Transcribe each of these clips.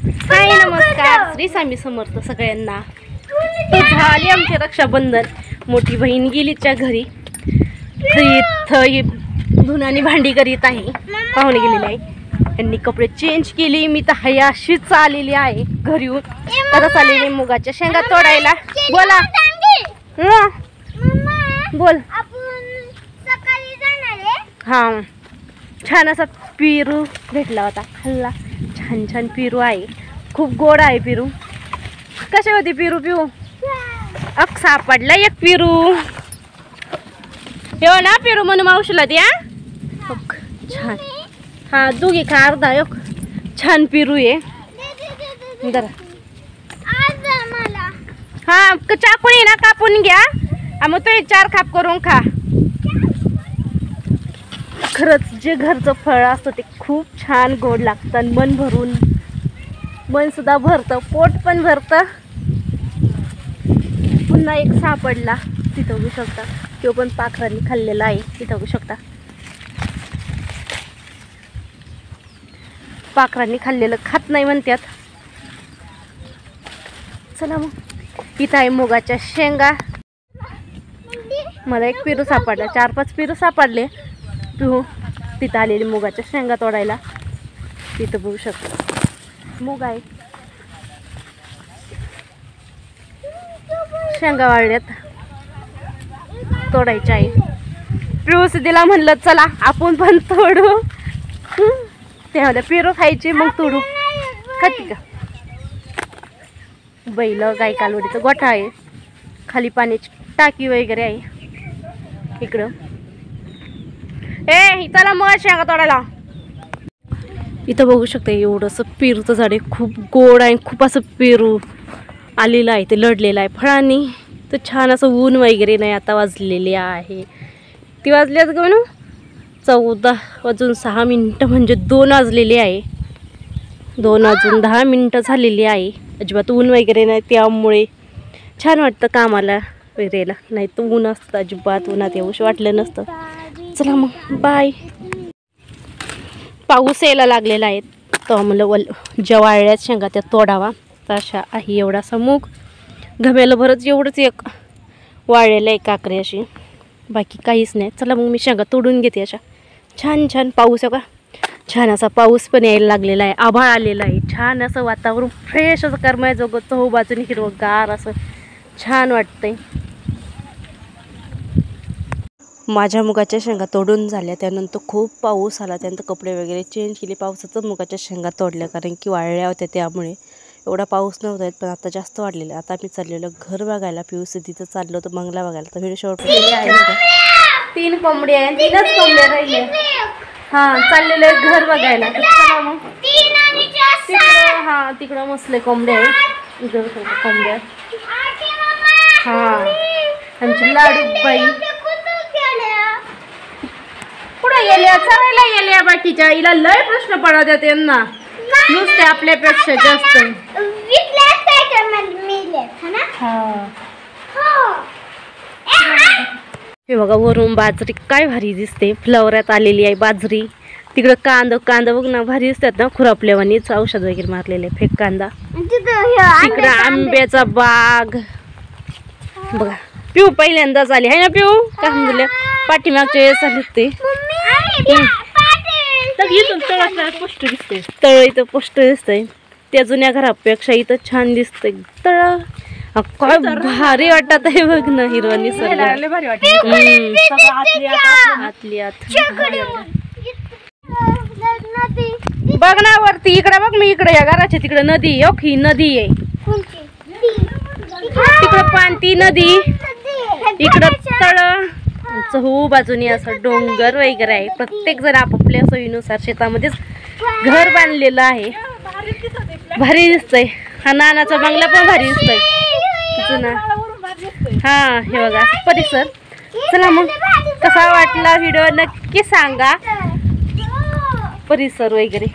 हाय नमस्कार, श्री स्वामी समर्थ सगळ्यांना। झाली आमचे रक्षाबंधन। मोठी बहीण गेली त्या घरी, धुणं आणि भांडी करीत आहे। पाहुणे गेलेले आहे, त्यांनी कपडे चेंज केली। मी तर हयाशीच आलेली आहे घरी येऊन। आता चाललेली मुगाच्या शेंगा तोडायला। बोला बोल। हा, छान असा पेरू भेटला होता, खाल्ला। छान छान पेरू आहे, खूप गोड आहे पेरू। कसे होते पेरू? पिऊ अक सापडला एक पेरू। हो ना, पेरू म्हणून मावशीला द्या। छान, हा दोघी खा अर्धा। एक छान पेरू आहे जरा। हा चाकून ये ना, कापून घ्या, मग तो 4 खाप करून खा। खरंच जे घरचं फळ असतं ते खूप छान गोड लागतं। मन भरून, मन सुद्धा भरतं, पोट पण भरतं। पुन्हा एक सापडला, तिथं बघू शकता। तो पण पाखरांनी खाल्लेला आहे, तिथं बघू शकता। पाखरांनी खाल्लेलं खात नाही म्हणतात। चला मग, इथं आहे मुगाच्या शेंगा। मला एक पेरू सापडला, 4-5 पेरू सापडले। तू तिथं आलेली मुगाच्या शेंगा तोडायला, तिथं बघू शकता मूग आहे। शेंगा वाळल्यात, तोडायच्या आहे। पिऊस दिला म्हणलं चला आपण पण तोडू। त्यामध्ये पेरू खायची, मग तोडू। खाती का? बैल गाय कालवडीचं गोठा आहे, खाली पाण्याची टाकी वगैरे आहे इकडं। चला मग शेंगा तोडायला। इथं बघू शकता एवढंसं पेरूचं झाड आहे, खूप गोड आहे। खूप असं पेरू आलेलं आहे, ते लढलेलं आहे फळांनी। तर छान असं ऊन वगैरे नाही, आता वाजलेले आहे, ती वाजल्यात ग म्हणून 14:06 म्हणजे 2 वाजलेले आहे। 2 वाजून 10 मिनिटं झालेली आहे। अजिबात ऊन वगैरे नाही, त्यामुळे छान वाटतं कामाला वगैरेला। नाही तर ऊन असतं, अजिबात उन्हात येऊशी वाटलं नसतं। चला मग बाय। पाऊस यायला लागलेला आहे, तर म्हणलं ज्या वाळल्यात शेंगा त्या तोडावा। तशा आहे एवढासा मूग, घमेलं भरत एवढंच एक वाळलेलं आहे काकरी अशी, बाकी काहीच नाही। चला मग मी शेंगा तोडून घेते अशा। छान छान पाऊस आहे का, छान असा पाऊस पण यायला लागलेला आहे। आभाळ आलेला आहे, छान असं वातावरण फ्रेश असं करमायजोगं, चहूबाजूने हिरवंगार असं छान वाटतंय। माझ्या मुगाच्या शेंगा तोडून झाल्या, त्यानंतर खूप पाऊस आला। त्यानंतर कपडे वगैरे चेंज केले, पावसाचं मुगाच्या शेंगा तोडल्या, कारण की वाळल्या होत्या त्यामुळे। एवढा पाऊस नव्हता येत, पण आता जास्त वाढलेला। आता मी चाललेलं घर बघायला, पिऊस तिथं चाललो होतं बंगला बघायला। तर व्हिडिओ शॉर्ट आहे, 3 कोंबडी आहे, 3च कोंबड्या राहिले। हा, चाललेलं घर बघायला। चला मग तिकडं, हा तिकडं मसले कोंबड्या आहे, इकडं कोंबड्या। हा, आमची लाडू बाई कुठं गेल्या? चरायला गेल्या बाकीच्या। हिला लय प्रश्न पडत त्यांना, नुसते आपल्यापेक्षा जास्त। हे बघा, वरून बाजरी काय भारी दिसते, फ्लवरात आलेली आहे बाजरी। तिकडं कांदा बघ ना, भारी दिसतात ना, खुरापल्यावानीच औषध वगैरे मारलेले, फेक कांदा। तिकडं आंब्याचा बाग बघा। पिऊ पहिल्यांदाच आली आहे ना पिऊ, काय म्हणलं पाठीमागच्या वेळेस आली ते। तळ इथं पोस्ट दिसतंय, त्या जुन्या घरापेक्षा इथं छान दिसतंय तळ। काय भारी वाटत आहे बघ ना, हिरवा निसर्ग। बघ ना वरती, इकडे बघ, मी इकडे या घराच्या तिकडे नदी आहे। ही नदी आहे, तिकडं पाणती नदी, इकडं तळ, चहू बाजूनी असं डोंगर वगैरे आहे। प्रत्येक जण आपापल्या सोयीनुसार शेतामध्येच घर बांधलेलं आहे, भारी दिसतंय। हा नानाचा बंगला पण भारी दिसतोय जुना। हा, हे बघा परिसर। चला मग, कसा वाटला व्हिडिओ नक्की सांगा, परिसर वगैरे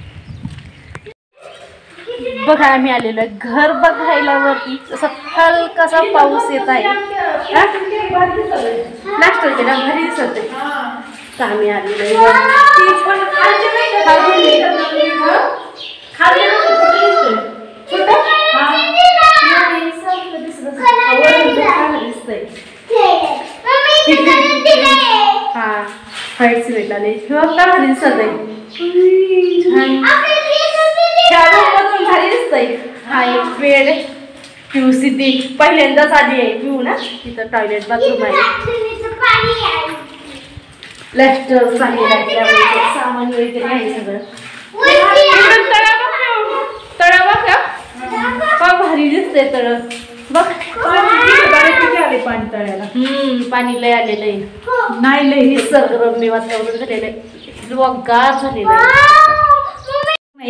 बघा। आम्ही आलेलो घर बघायला वरती, असं हलकासा पाऊस येत आहे। नाश्ता केला, भारी दिसत आहे। आम्ही आलेलो बघा भारी दिसत आहे मधून भारी दिसतंय. हा एक बेड पिऊ सिटी पहिल्यांदाच आली आहे पिऊ ना. तिथं टॉयलेट बाथरूम आहे प्लॅस्टर सामान वगैरे आहे सगळं. तळा बघा का भारी दिसतंय तळ बघ. आले पाणी तळ्याला. पाणी लय आलेलं आहे. नाही लय निसर्गरम्य वातावरण झालेलं आहे गार झालेलं आहे.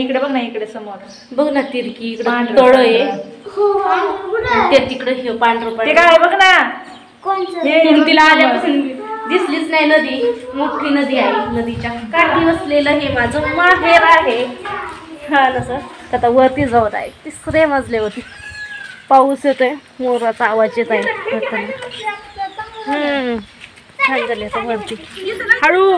इकडे बघ ना इकडे समोर बघ ना तिरकी इकडं तळ आहे ते तिकडे हे पांढरं ते काय बघ ना. तिला आल्यापासून दिसलीच नाही नदी. मोठी नदी आहे नदीच्या काठी बसलेलं हे माझं माहेर आहे. हा नसं आता वरती जाऊन आहे 3ऱ्या मजल्यावरती. पाऊस येतोय मोराचा आवाज येत आहे. छान झाले आता वरती हळू